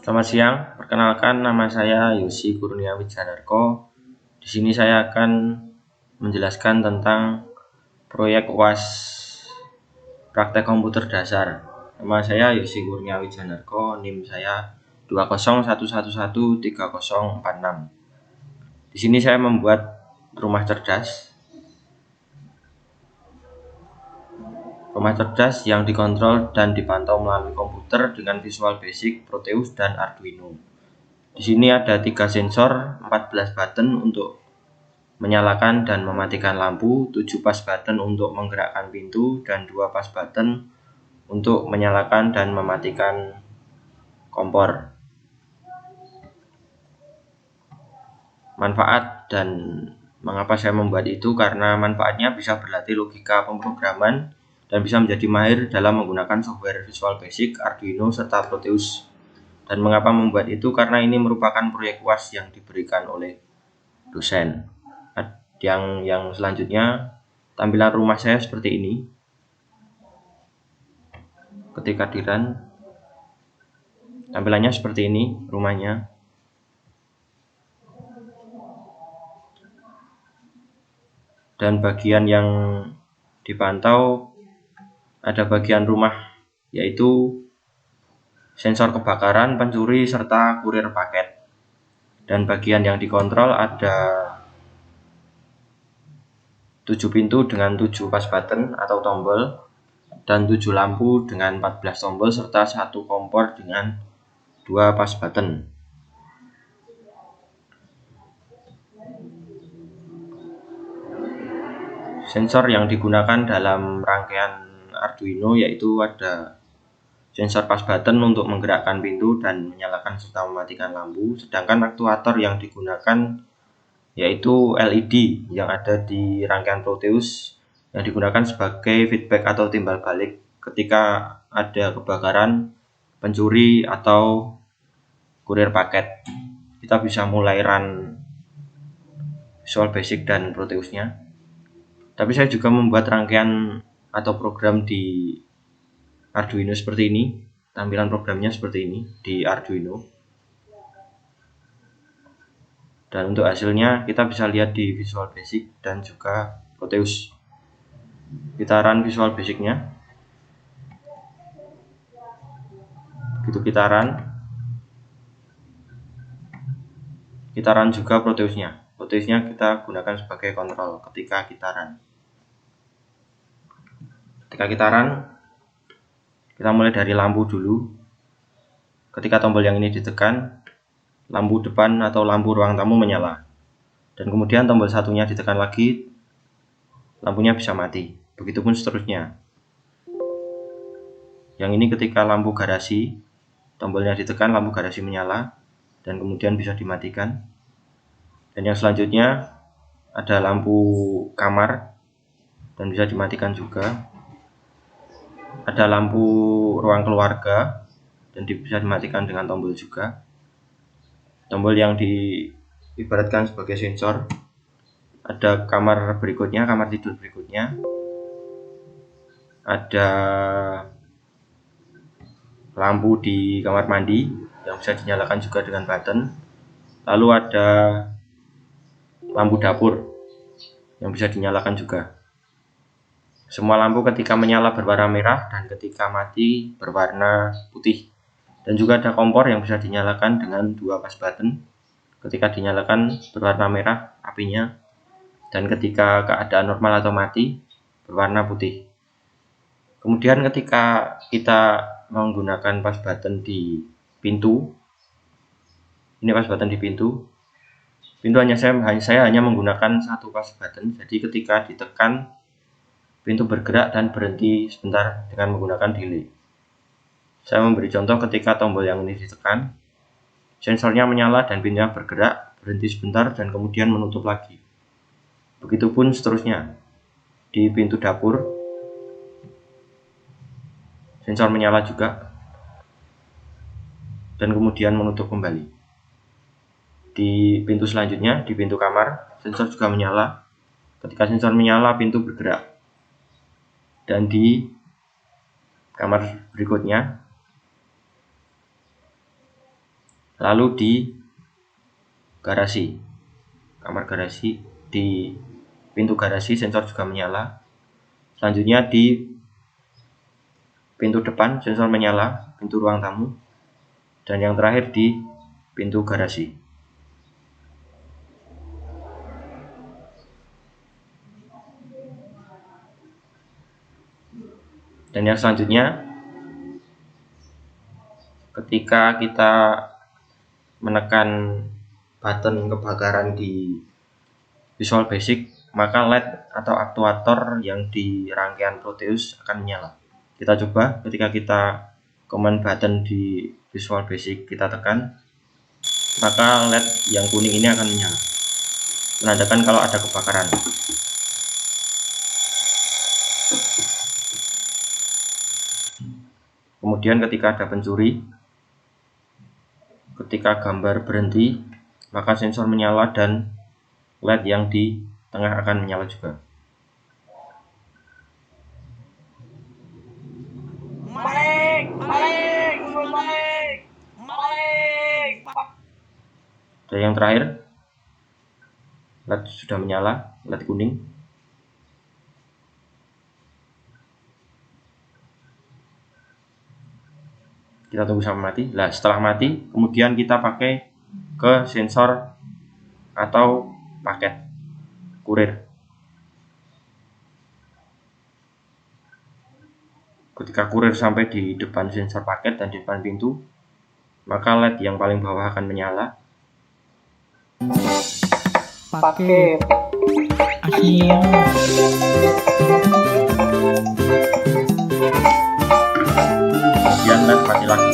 Selamat siang, perkenalkan nama saya Yosi Kurnia Wijanarko. Di sini saya akan menjelaskan tentang proyek UAS Praktek Komputer Dasar. Nama saya Yosi Kurnia Wijanarko, NIM saya 201113046. Di sini saya membuat rumah cerdas. Rumah cerdas yang dikontrol dan dipantau melalui komputer dengan Visual Basic, Proteus, dan Arduino. Di sini ada 3 sensor, 14 button untuk menyalakan dan mematikan lampu, 7 push button untuk menggerakkan pintu, dan 2 push button untuk menyalakan dan mematikan kompor. Manfaat dan mengapa saya membuat itu, karena manfaatnya bisa berlatih logika pemrograman dan bisa menjadi mahir dalam menggunakan software Visual Basic, Arduino, serta Proteus. Dan mengapa membuat itu, karena ini merupakan proyek UAS yang diberikan oleh dosen. Yang selanjutnya, tampilan rumah saya seperti ini. Ketika di-run, tampilannya seperti ini rumahnya. Dan bagian yang dipantau ada bagian rumah, yaitu sensor kebakaran, pencuri, serta kurir paket. Dan bagian yang dikontrol ada 7 pintu dengan 7 push button atau tombol, dan 7 lampu dengan 14 tombol, serta 1 kompor dengan 2 push button. Sensor yang digunakan dalam rangkaian Arduino yaitu ada sensor push button untuk menggerakkan pintu dan menyalakan serta mematikan lampu, sedangkan aktuator yang digunakan yaitu LED yang ada di rangkaian Proteus yang digunakan sebagai feedback atau timbal balik ketika ada kebakaran, pencuri, atau kurir paket. Kita bisa mulai run Visual Basic dan Proteusnya. Tapi saya juga membuat rangkaian atau program di Arduino seperti ini. Tampilan programnya seperti ini di Arduino. Dan untuk hasilnya kita bisa lihat di Visual Basic dan juga Proteus. Kita run Visual Basic-nya. Begitu kita run juga Proteusnya. Proteusnya kita gunakan sebagai kontrol ketika kita run. Ketika kita run, kita mulai dari lampu dulu. Ketika tombol yang ini ditekan, lampu depan atau lampu ruang tamu menyala. Dan kemudian tombol satunya ditekan lagi, lampunya bisa mati. Begitupun seterusnya. Yang ini ketika lampu garasi, tombolnya ditekan, lampu garasi menyala, dan kemudian bisa dimatikan. Dan yang selanjutnya ada lampu kamar, dan bisa dimatikan juga. Ada lampu ruang keluarga, dan bisa dimatikan dengan tombol juga. Tombol yang diibaratkan sebagai sensor. Ada kamar berikutnya, kamar tidur berikutnya. Ada lampu di kamar mandi yang bisa dinyalakan juga dengan button. Lalu ada lampu dapur yang bisa dinyalakan juga. Semua lampu ketika menyala berwarna merah dan ketika mati berwarna putih. Dan juga ada kompor yang bisa dinyalakan dengan 2 push button. Ketika dinyalakan berwarna merah apinya, dan ketika keadaan normal atau mati berwarna putih. Kemudian ketika kita menggunakan push button di pintu, ini push button di pintu hanya saya hanya menggunakan 1 push button. Jadi ketika ditekan, pintu bergerak dan berhenti sebentar dengan menggunakan delay. Saya memberi contoh ketika tombol yang ini ditekan, sensornya menyala dan pintunya bergerak, berhenti sebentar, dan kemudian menutup lagi. Begitupun seterusnya. Di pintu dapur, sensor menyala juga, dan kemudian menutup kembali. Di pintu selanjutnya, di pintu kamar, sensor juga menyala. Ketika sensor menyala, pintu bergerak. Dan di kamar berikutnya, Lalu di garasi, kamar garasi, di pintu garasi sensor juga menyala. Selanjutnya di pintu depan sensor menyala, pintu ruang tamu, dan yang terakhir di pintu garasi. Dan yang selanjutnya, ketika kita menekan button kebakaran di Visual Basic, maka LED atau aktuator yang di rangkaian Proteus akan menyala. Kita coba ketika kita command button di Visual Basic kita tekan, maka LED yang kuning ini akan menyala, menandakan kalau ada kebakaran. Kemudian ketika ada pencuri, ketika gambar berhenti, maka sensor menyala dan LED yang di tengah akan menyala juga. Dan yang terakhir, LED sudah menyala, LED kuning. Kita tunggu sampai mati. Nah, setelah mati, kemudian kita pakai ke sensor atau paket kurir. Ketika kurir sampai di depan sensor paket dan di depan pintu, maka LED yang paling bawah akan menyala. Paket akhir. Kemudian LED mati lagi.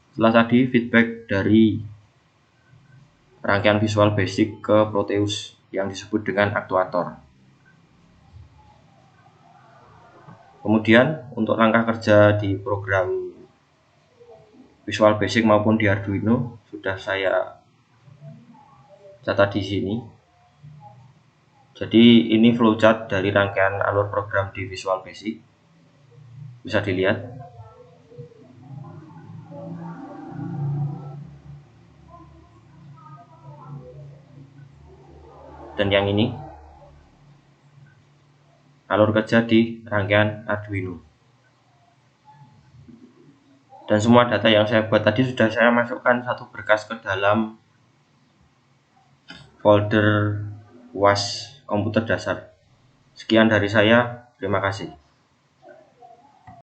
Setelah tadi feedback dari rangkaian Visual Basic ke Proteus yang disebut dengan aktuator. Kemudian untuk langkah kerja di program Visual Basic maupun di Arduino sudah saya catat di sini. Jadi ini flowchart dari rangkaian alur program di Visual Basic. Bisa dilihat. Dan yang ini alur kerja di rangkaian Arduino. Dan semua data yang saya buat tadi sudah saya masukkan satu berkas ke dalam folder UAS komputer dasar. Sekian dari saya, terima kasih.